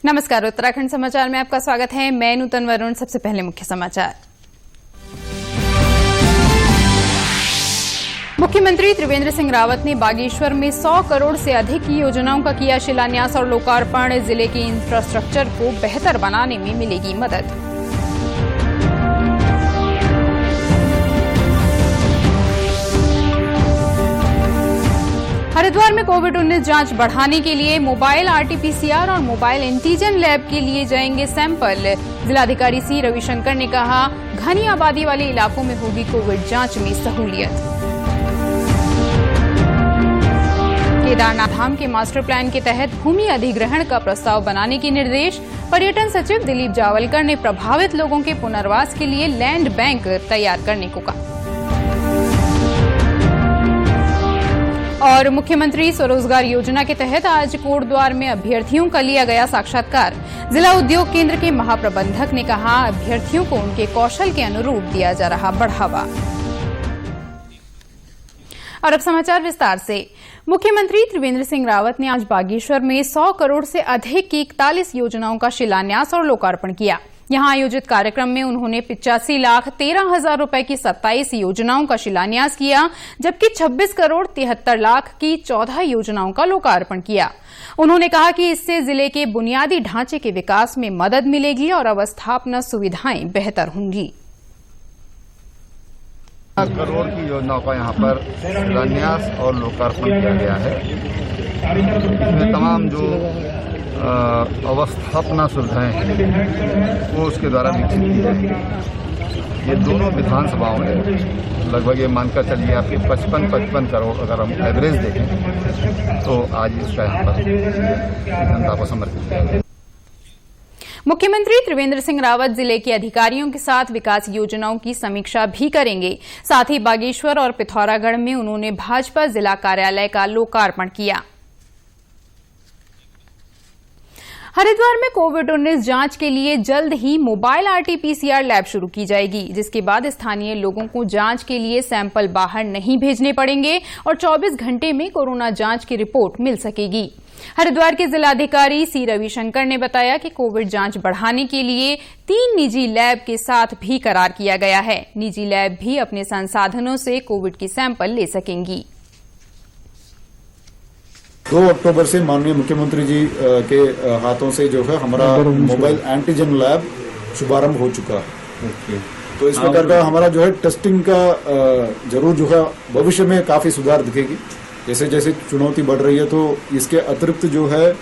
नमस्कार, उत्तराखंड समाचार में आपका स्वागत है। मैं नूतन वरुण। सबसे पहले मुख्य समाचार। मुख्यमंत्री त्रिवेंद्र सिंह रावत ने बागेश्वर में 100 करोड़ से अधिक की योजनाओं का किया शिलान्यास और लोकार्पण। जिले के इंफ्रास्ट्रक्चर को बेहतर बनाने में मिलेगी मदद। हरिद्वार में कोविड-19 जांच बढ़ाने के लिए मोबाइल आरटीपीसीआर और मोबाइल एंटीजन लैब के लिए जाएंगे सैंपल। जिलाधिकारी सी रविशंकर ने कहा, घनी आबादी वाले इलाकों में होगी कोविड जांच में सहूलियत। केदारनाथ धाम के मास्टर प्लान के तहत भूमि अधिग्रहण का प्रस्ताव बनाने के निर्देश। पर्यटन सचिव दिलीप जावलकर ने प्रभावित लोगों के पुनर्वास के लिए लैंड बैंक तैयार करने को कहा। और मुख्यमंत्री स्वरोजगार योजना के तहत आज कोटद्वार में अभ्यर्थियों का लिया गया साक्षात्कार। जिला उद्योग केंद्र के महाप्रबंधक ने कहा, अभ्यर्थियों को उनके कौशल के अनुरूप दिया जा रहा बढ़ावा। और अब समाचार विस्तार से। मुख्यमंत्री त्रिवेंद्र सिंह रावत ने आज बागेश्वर में 100 करोड़ से अधिक की 41 योजनाओं का शिलान्यास और लोकार्पण किया। यहां आयोजित कार्यक्रम में उन्होंने 85,13,000 रुपए की 27 योजनाओं का शिलान्यास किया, जबकि 26 करोड़ 73 लाख की 14 योजनाओं का लोकार्पण किया। उन्होंने कहा कि इससे जिले के बुनियादी ढांचे के विकास में मदद मिलेगी और अवस्थापना सुविधाएं बेहतर होंगी। करोड़ की योजनाओं का यहाँ पर शिलान्यास और लोकार्पण किया गया है। इसमें तमाम जो अवस्थापना सुविधाएं हैं वो उसके द्वारा विकसित की जाएंगी। ये दोनों विधानसभाओं में लगभग ये मानकर चलिए आपके 55 करोड़ अगर हम एवरेज देखें तो आज इसका यहाँ पर जनता को समर्पित किया गया। मुख्यमंत्री त्रिवेंद्र सिंह रावत जिले के अधिकारियों के साथ विकास योजनाओं की समीक्षा भी करेंगे। साथ ही बागेश्वर और पिथौरागढ़ में उन्होंने भाजपा जिला कार्यालय का लोकार्पण किया। हरिद्वार में कोविड-19 जांच के लिए जल्द ही मोबाइल आरटीपीसीआर लैब शुरू की जाएगी, जिसके बाद स्थानीय लोगों को जांच के लिए सैंपल बाहर नहीं भेजने पड़ेंगे और 24 घंटे में कोरोना जांच की रिपोर्ट मिल सकेगी। हरिद्वार के जिलाधिकारी सी रविशंकर ने बताया कि कोविड जांच बढ़ाने के लिए 3 निजी लैब के साथ भी करार किया गया है। निजी लैब भी अपने संसाधनों से कोविड की सैंपल ले सकेंगी। 2 अक्टूबर से माननीय मुख्यमंत्री जी के हाथों से जो है हमारा मोबाइल एंटीजन लैब शुभारंभ हो चुका है। तो इस प्रकार का हमारा जो है टेस्टिंग का जरूर जो है भविष्य में काफी सुधार दिखेगी। जैसे जैसे चुनौती बढ़ रही है तो इसके अतिरिक्त जो है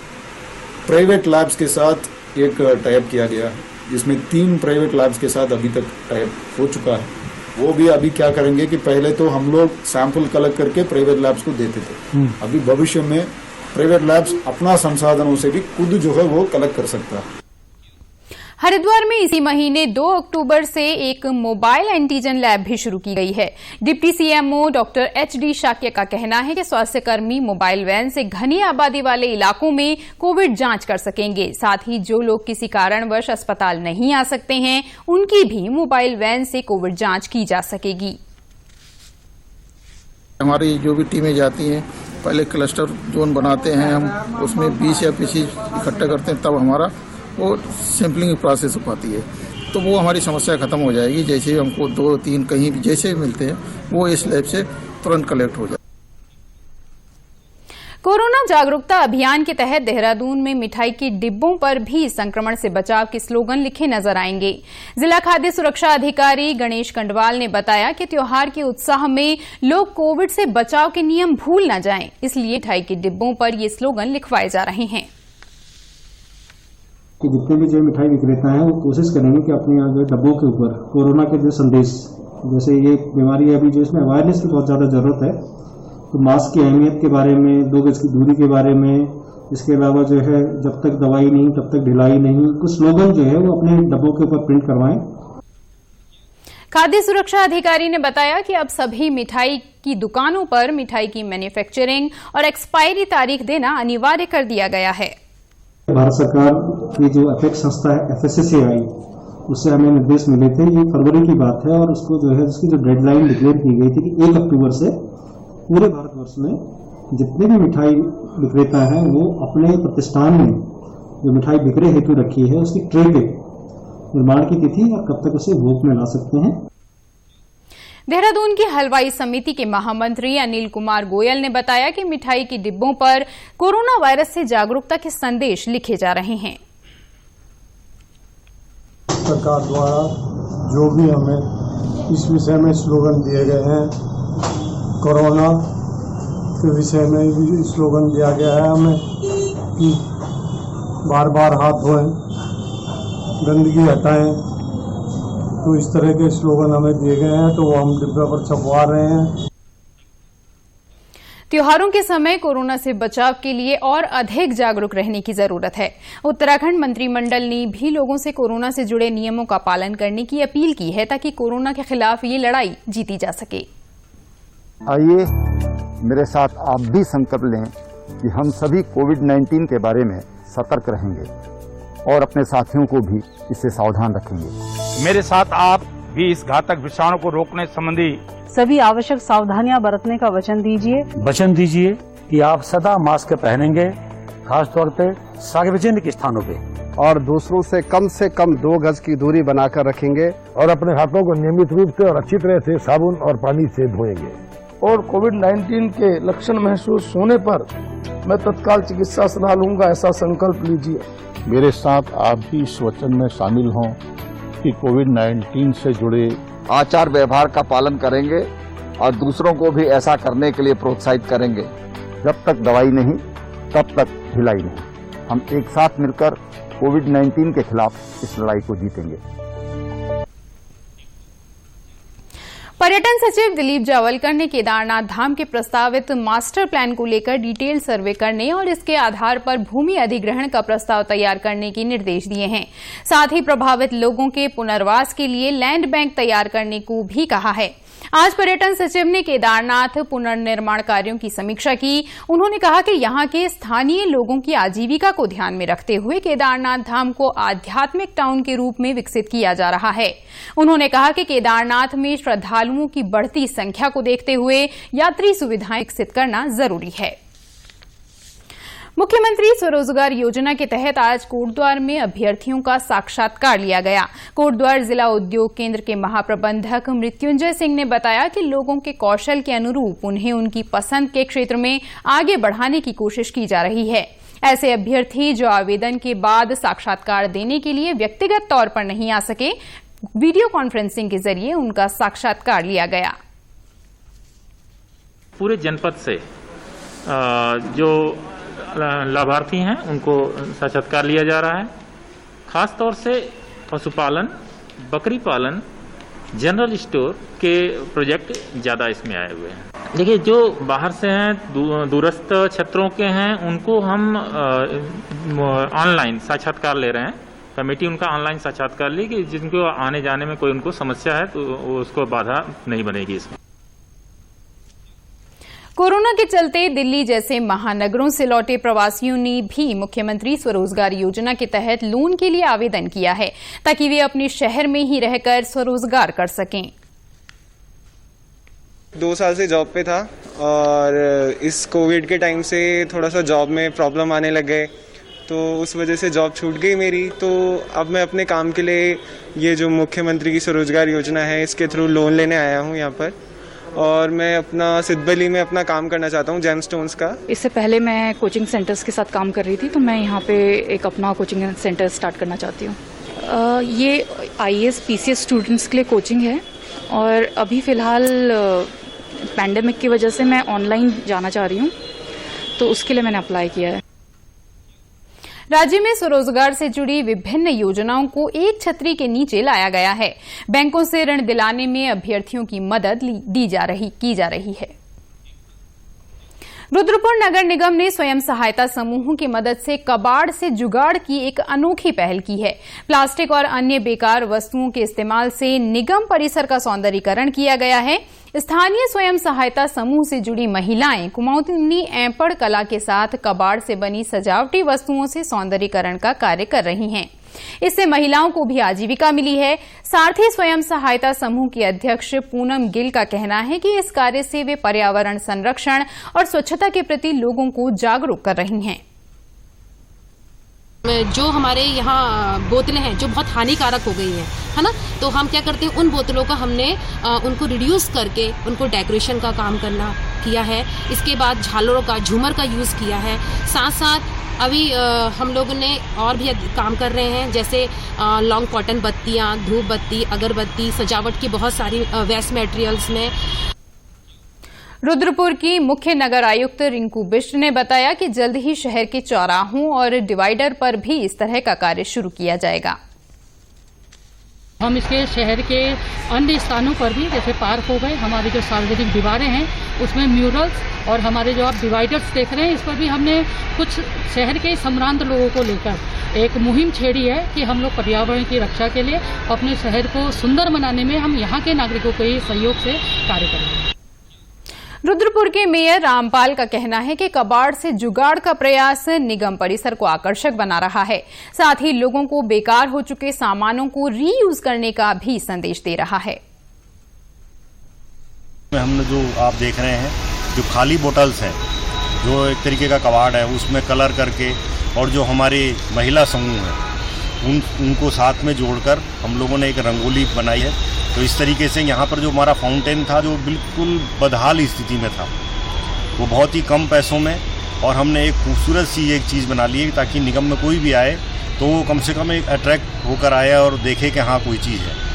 प्राइवेट लैब्स के साथ एक टाइप किया गया है, जिसमें 3 प्राइवेट लैब्स के साथ अभी तक टाइप हो चुका है। वो भी अभी क्या करेंगे कि पहले तो हम लोग सैंपल कलेक्ट करके प्राइवेट लैब्स को देते थे, अभी भविष्य में प्राइवेट लैब्स अपना संसाधनों से भी खुद जो है वो कलेक्ट कर सकता है। हरिद्वार में इसी महीने 2 अक्टूबर से एक मोबाइल एंटीजन लैब भी शुरू की गई है। Deputy CMO doctor HD Shakya का कहना है कि स्वास्थ्यकर्मी मोबाइल वैन से घनी आबादी वाले इलाकों में कोविड जांच कर सकेंगे। साथ ही जो लोग किसी कारणवश अस्पताल नहीं आ सकते हैं, उनकी भी मोबाइल वैन से कोविड जांच की जा सकेगी। हमारी जो भी टीमें जाती हैं, पहले क्लस्टर जोन बनाते हैं हम, उसमें 20 या 25 इकट्ठा करते हैं, तब हमारा वो सैंपलिंग प्रोसेस हो पाती है। तो वो हमारी समस्या खत्म हो जाएगी। जैसे हमको 2-3 कहीं भी जैसे भी मिलते हैं वो इस लैब से तुरंत कलेक्ट हो जाए। कोरोना जागरूकता अभियान के तहत देहरादून में मिठाई के डिब्बों पर भी संक्रमण से बचाव के स्लोगन लिखे नजर आएंगे। जिला खाद्य सुरक्षा अधिकारी गणेश कंडवाल ने बताया कि त्योहार के उत्साह में लोग कोविड से बचाव के नियम भूल न जाएं, इसलिए मिठाई के डिब्बों पर ये स्लोगन लिखवाए जा रहे हैं कि जितने भी जो मिठाई विक्रेता हैं वो कोशिश करेंगे कि अपने यहाँ जो डब्बों के ऊपर कोरोना के जो संदेश, जैसे ये बीमारी है अभी जो इसमें अवेयरनेस की बहुत ज़्यादा जरूरत है, तो मास्क की अहमियत के बारे में, 2 गज की दूरी के बारे में, इसके अलावा जो है जब तक दवाई नहीं तब तक ढिलाई नहीं, कुछ स्लोगन जो है वो अपने डब्बों के ऊपर प्रिंट करवाएं। खाद्य सुरक्षा अधिकारी ने बताया कि अब सभी मिठाई की दुकानों पर मिठाई की मैन्युफैक्चरिंग और एक्सपायरी तारीख देना अनिवार्य कर दिया गया है। भारत सरकार की जो अपेक्स संस्था है FSSAI, उससे हमें निर्देश मिले थे। ये फरवरी की बात है और उसको जो है उसकी जो डेडलाइन डिक्लेयर की गई थी कि 1 अक्टूबर से पूरे भारतवर्ष में जितने भी मिठाई विक्रेता हैं वो अपने प्रतिष्ठान में जो मिठाई बिक्रे हेतु रखी है उसकी ट्रे के निर्माण की तिथि और कब तक उसे भोग में ला सकते हैं। देहरादून की हलवाई समिति के महामंत्री अनिल कुमार गोयल ने बताया कि मिठाई के डिब्बों पर कोरोना वायरस से जागरूकता के संदेश लिखे जा रहे हैं। सरकार द्वारा जो भी हमें इस विषय में स्लोगन दिए गए हैं, कोरोना के विषय में भी स्लोगन दिया गया है हमें कि बार बार हाथ धोएं, गंदगी हटाएं, तो इस तरह के स्लोगन हमें दिए गए हैं तो वो हम डिब्बे पर छपवा रहे हैं। त्योहारों के समय कोरोना से बचाव के लिए और अधिक जागरूक रहने की जरूरत है। उत्तराखंड मंत्रिमंडल ने भी लोगों से कोरोना से जुड़े नियमों का पालन करने की अपील की है ताकि कोरोना के खिलाफ ये लड़ाई जीती जा सके। आइए मेरे साथ आप भी संकल्प लें कि हम सभी कोविड-19 के बारे में सतर्क रहेंगे और अपने साथियों को भी इससे सावधान रखेंगे। मेरे साथ आप भी इस घातक विषाणु को रोकने संबंधी सभी आवश्यक सावधानियां बरतने का वचन दीजिए कि आप सदा मास्क पहनेंगे, खास तौर पे सार्वजनिक स्थानों पे, और दूसरों से कम 2 गज की दूरी बनाकर रखेंगे और अपने हाथों को नियमित रूप से और अच्छी तरह से साबुन और पानी से धोएंगे। और कोविड-19 के लक्षण महसूस होने पर मैं तत्काल चिकित्सा सलाह लूंगा, ऐसा संकल्प लीजिए। मेरे साथ आप भी इस वचन में शामिल हों कि कोविड-19 से जुड़े आचार व्यवहार का पालन करेंगे और दूसरों को भी ऐसा करने के लिए प्रोत्साहित करेंगे। जब तक दवाई नहीं तब तक ढिलाई नहीं। हम एक साथ मिलकर कोविड-19 के खिलाफ इस लड़ाई को जीतेंगे। पर्यटन सचिव दिलीप जावलकर ने केदारनाथ धाम के प्रस्तावित मास्टर प्लान को लेकर डिटेल सर्वे करने और इसके आधार पर भूमि अधिग्रहण का प्रस्ताव तैयार करने के निर्देश दिए हैं। साथ ही प्रभावित लोगों के पुनर्वास के लिए लैंड बैंक तैयार करने को भी कहा है। आज पर्यटन सचिव ने केदारनाथ पुनर्निर्माण कार्यों की समीक्षा की। उन्होंने कहा कि यहां के स्थानीय लोगों की आजीविका को ध्यान में रखते हुए केदारनाथ धाम को आध्यात्मिक टाउन के रूप में विकसित किया जा रहा है। उन्होंने कहा कि केदारनाथ में श्रद्धालुओं की बढ़ती संख्या को देखते हुए यात्री सुविधाएं विकसित करना जरूरी है। मुख्यमंत्री स्वरोजगार योजना के तहत आज कोटद्वार में अभ्यर्थियों का साक्षात्कार लिया गया। कोटद्वार जिला उद्योग केंद्र के महाप्रबंधक मृत्युंजय सिंह ने बताया कि लोगों के कौशल के अनुरूप उन्हें उनकी पसंद के क्षेत्र में आगे बढ़ाने की कोशिश की जा रही है। ऐसे अभ्यर्थी जो आवेदन के बाद साक्षात्कार देने के लिए व्यक्तिगत तौर पर नहीं आ सके, वीडियो कॉन्फ्रेंसिंग के जरिए उनका साक्षात्कार लिया गया। पूरे जनपद से जो लाभार्थी हैं उनको साक्षात्कार लिया जा रहा है। खास तौर से पशुपालन, बकरी पालन, जनरल स्टोर के प्रोजेक्ट ज़्यादा इसमें आए हुए हैं। देखिए, जो बाहर से हैं, दूरस्थ क्षेत्रों के हैं, उनको हम ऑनलाइन साक्षात्कार ले रहे हैं। कमेटी उनका ऑनलाइन साक्षात्कार ली कि जिनको आने जाने में कोई उनको समस्या है तो उसको बाधा नहीं बनेगी इसमें। कोरोना के चलते दिल्ली जैसे महानगरों से लौटे प्रवासियों ने भी मुख्यमंत्री स्वरोजगार योजना के तहत लोन के लिए आवेदन किया है ताकि वे अपने शहर में ही रहकर स्वरोजगार कर सकें। 2 साल से जॉब पे था और इस कोविड के टाइम से थोड़ा सा जॉब में प्रॉब्लम आने लग गए, तो उस वजह से जॉब छूट गई मेरी। तो अब मैं अपने काम के लिए ये जो मुख्यमंत्री की स्वरोजगार योजना है इसके थ्रू लोन लेने आया हूँ यहाँ पर, और मैं अपना सिद्धबली में अपना काम करना चाहता हूँ जेमस्टोन्स का। इससे पहले मैं कोचिंग सेंटर्स के साथ काम कर रही थी, तो मैं यहाँ पे एक अपना कोचिंग सेंटर स्टार्ट करना चाहती हूँ। ये IAS PCS स्टूडेंट्स के लिए कोचिंग है और अभी फ़िलहाल पैंडेमिक की वजह से मैं ऑनलाइन जाना चाह रही हूँ, तो उसके लिए मैंने अप्लाई किया है। राज्य में स्वरोजगार से जुड़ी विभिन्न योजनाओं को एक छतरी के नीचे लाया गया है। बैंकों से ऋण दिलाने में अभ्यर्थियों की मदद की जा रही है। रुद्रपुर नगर निगम ने स्वयं सहायता समूहों की मदद से कबाड़ से जुगाड़ की एक अनोखी पहल की है। प्लास्टिक और अन्य बेकार वस्तुओं के इस्तेमाल से निगम परिसर का सौंदर्यीकरण किया गया है। स्थानीय स्वयं सहायता समूह से जुड़ी महिलाएं कुमाऊनी ऐंपड़ कला के साथ कबाड़ से बनी सजावटी वस्तुओं से सौंदर्यीकरण का कार्य कर रही हैं। इससे महिलाओं को भी आजीविका मिली है। सारथी स्वयं सहायता समूह की अध्यक्ष पूनम गिल का कहना है कि इस कार्य से वे पर्यावरण संरक्षण और स्वच्छता के प्रति लोगों को जागरूक कर रही हैं। जो हमारे यहाँ बोतलें हैं जो बहुत हानिकारक हो गई हैं, है ना, तो हम क्या करते हैं, उन बोतलों का हमने उनको रिड्यूस करके उनको डेकोरेशन का काम करना किया है। इसके बाद झालरों का, झूमर का यूज़ किया है। साथ साथ अभी हम लोगों ने और भी काम कर रहे हैं, जैसे लॉन्ग कॉटन बत्तियाँ, धूप बत्ती, अगरबत्ती, सजावट की बहुत सारी वेस्ट मटेरियल्स में। रुद्रपुर की मुख्य नगर आयुक्त रिंकू बिष्ट ने बताया कि जल्द ही शहर के चौराहों और डिवाइडर पर भी इस तरह का कार्य शुरू किया जाएगा। हम इसके शहर के अन्य स्थानों पर भी, जैसे पार्क हो गए, हमारी जो सार्वजनिक दीवारें हैं उसमें म्यूरल्स, और हमारे जो आप डिवाइडर्स देख रहे हैं इस पर भी हमने कुछ शहर के सम्भ्रांत लोगों को लेकर एक मुहिम छेड़ी है कि हम लोग पर्यावरण की रक्षा के लिए अपने शहर को सुंदर बनाने में हम यहाँ के नागरिकों के सहयोग से कार्य करेंगे। रुद्रपुर के मेयर रामपाल का कहना है कि कबाड़ से जुगाड़ का प्रयास निगम परिसर को आकर्षक बना रहा है, साथ ही लोगों को बेकार हो चुके सामानों को रीयूज करने का भी संदेश दे रहा है। हमने जो आप देख रहे हैं, जो खाली बोतल्स हैं, जो एक तरीके का कबाड़ है, उसमें कलर करके, और जो हमारे महिला समूह है उनको साथ में जोड़कर हम लोगों ने एक रंगोली बनाई है। तो इस तरीके से यहाँ पर जो हमारा फाउंटेन था, जो बिल्कुल बदहाल स्थिति में था, वो बहुत ही कम पैसों में, और हमने एक खूबसूरत सी एक चीज़ बना ली है ताकि निगम में कोई भी आए तो वो कम से कम एक अट्रैक्ट होकर आए और देखे कि हाँ कोई चीज़ है।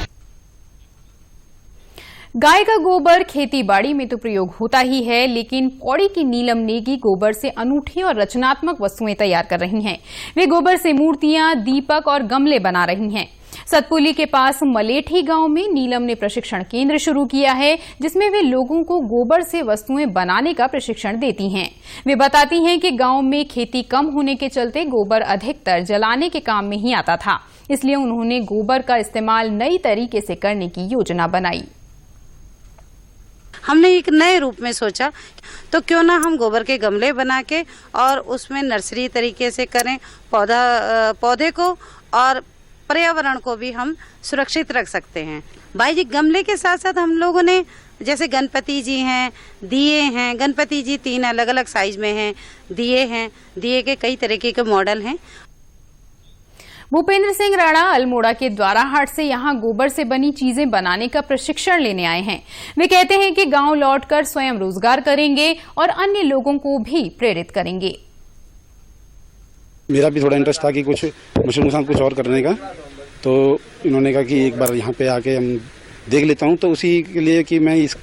गाय का गोबर खेती बाड़ी में तो प्रयोग होता ही है, लेकिन पौड़ी की नीलम नेगी गोबर से अनूठी और रचनात्मक वस्तुएं तैयार कर रही हैं। वे गोबर से मूर्तियां, दीपक और गमले बना रही हैं। सतपुली के पास मलेठी गांव में नीलम ने प्रशिक्षण केंद्र शुरू किया है, जिसमें वे लोगों को गोबर से वस्तुएं बनाने का प्रशिक्षण देती हैं। वे बताती हैं कि गांव में खेती कम होने के चलते गोबर अधिकतर जलाने के काम में ही आता था, इसलिए उन्होंने गोबर का इस्तेमाल नई तरीके से करने की योजना बनाई। हमने एक नए रूप में सोचा तो क्यों ना हम गोबर के गमले बना के और उसमें नर्सरी तरीके से करें, पौधे को और पर्यावरण को भी हम सुरक्षित रख सकते हैं। भाई जी, गमले के साथ साथ हम लोगों ने जैसे गणपति जी हैं, दिए हैं, गणपति जी 3 अलग अलग साइज में हैं, दिए के कई तरीके के मॉडल हैं। भूपेंद्र सिंह राणा अल्मोड़ा के द्वाराहाट से यहां गोबर से बनी चीजें बनाने का प्रशिक्षण लेने आए हैं। वे कहते हैं कि गांव लौटकर स्वयं रोजगार करेंगे और अन्य लोगों को भी प्रेरित करेंगे। मेरा भी थोड़ा इंटरेस्ट था कि कुछ मुश्किल के साथ कुछ और करने का, तो इन्होंने कहा कि एक बार यहाँ पे आके हम देख लेता हूँ, तो उसी के लिए कि मैं इस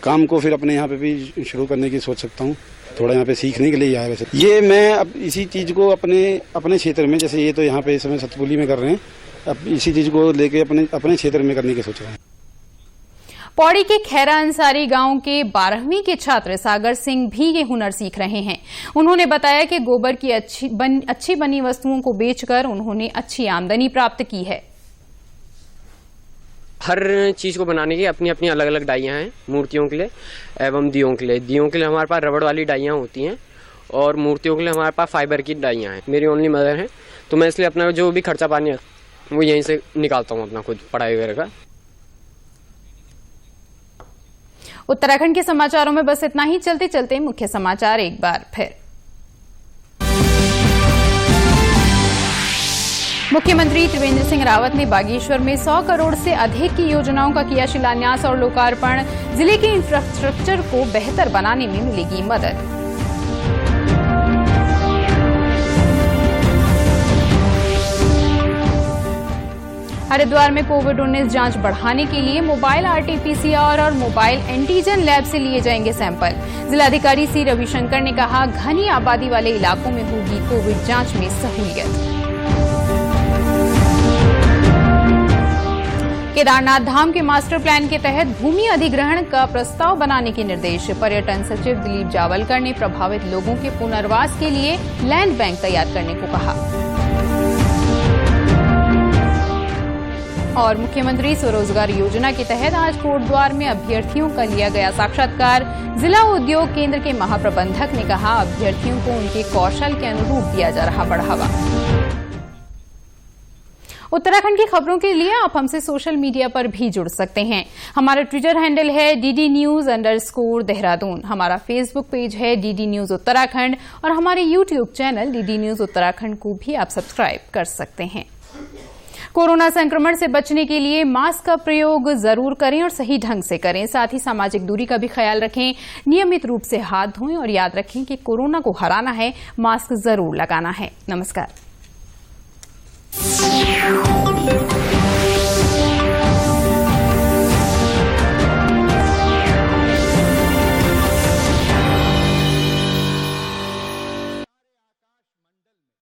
काम को फिर अपने यहाँ पे भी शुरू करने की सोच सकता हूँ। थोड़ा यहाँ पे सीखने के लिए आया। वैसे ये मैं अब इसी चीज को अपने क्षेत्र में, जैसे ये तो यहाँ पे इस समय सतपुली में कर रहे हैं, अब इसी चीज को लेके अपने क्षेत्र में करने की सोच रहे हैं। पौड़ी के खैरा अंसारी गांव के 12वीं के छात्र सागर सिंह भी ये हुनर सीख रहे हैं। उन्होंने बताया कि गोबर की अच्छी बनी वस्तुओं को बेचकर उन्होंने अच्छी आमदनी प्राप्त की है। हर चीज़ को बनाने की अपनी अपनी अलग अलग डाइयाँ हैं, मूर्तियों के लिए एवं दियों के लिए। दियों के लिए हमारे पास रबड़ वाली डाइयाँ होती हैं और मूर्तियों के लिए हमारे पास फाइबर की डाइयाँ हैं। मेरी ओनली मदर है, तो मैं इसलिए अपना जो भी खर्चा पानी है वो यहीं से निकालता हूँ, अपना खुद पढ़ाई वगैरह का। उत्तराखंड के समाचारों में बस इतना ही। चलते चलते मुख्य समाचार एक बार फिर। मुख्यमंत्री त्रिवेंद्र सिंह रावत ने बागेश्वर में 100 करोड़ से अधिक की योजनाओं का किया शिलान्यास और लोकार्पण। जिले के इंफ्रास्ट्रक्चर को बेहतर बनाने में मिलेगी मदद। हरिद्वार में कोविड-19 जांच बढ़ाने के लिए मोबाइल आरटी-पीसीआर और मोबाइल एंटीजन लैब से लिए जाएंगे सैंपल। जिलाधिकारी सी रविशंकर ने कहा, घनी आबादी वाले इलाकों में होगी कोविड जांच में सहूलियत। केदारनाथ धाम के मास्टर प्लान के तहत भूमि अधिग्रहण का प्रस्ताव बनाने के निर्देश। पर्यटन सचिव दिलीप जावलकर ने प्रभावित लोगों के पुनर्वास के लिए लैंड बैंक तैयार करने को कहा। और मुख्यमंत्री स्वरोजगार योजना के तहत आज कोटद्वार में अभ्यर्थियों का लिया गया साक्षात्कार। जिला उद्योग केंद्र के महाप्रबंधक ने कहा, अभ्यर्थियों को उनके कौशल के अनुरूप दिया जा रहा बढ़ावा। उत्तराखंड की खबरों के लिए आप हमसे सोशल मीडिया पर भी जुड़ सकते हैं। हमारा ट्विटर हैंडल है DD News_देहरादून, हमारा फेसबुक पेज है DD News उत्तराखंड और हमारे YouTube channel DD News Uttarakhand को भी आप सब्सक्राइब कर सकते हैं। कोरोना संक्रमण से बचने के लिए मास्क का प्रयोग जरूर करें और सही ढंग से करें। साथ ही सामाजिक दूरी का भी ख्याल रखें, नियमित रूप से हाथ धोएं और याद रखें कि कोरोना को हराना है, मास्क जरूर लगाना है। नमस्कार।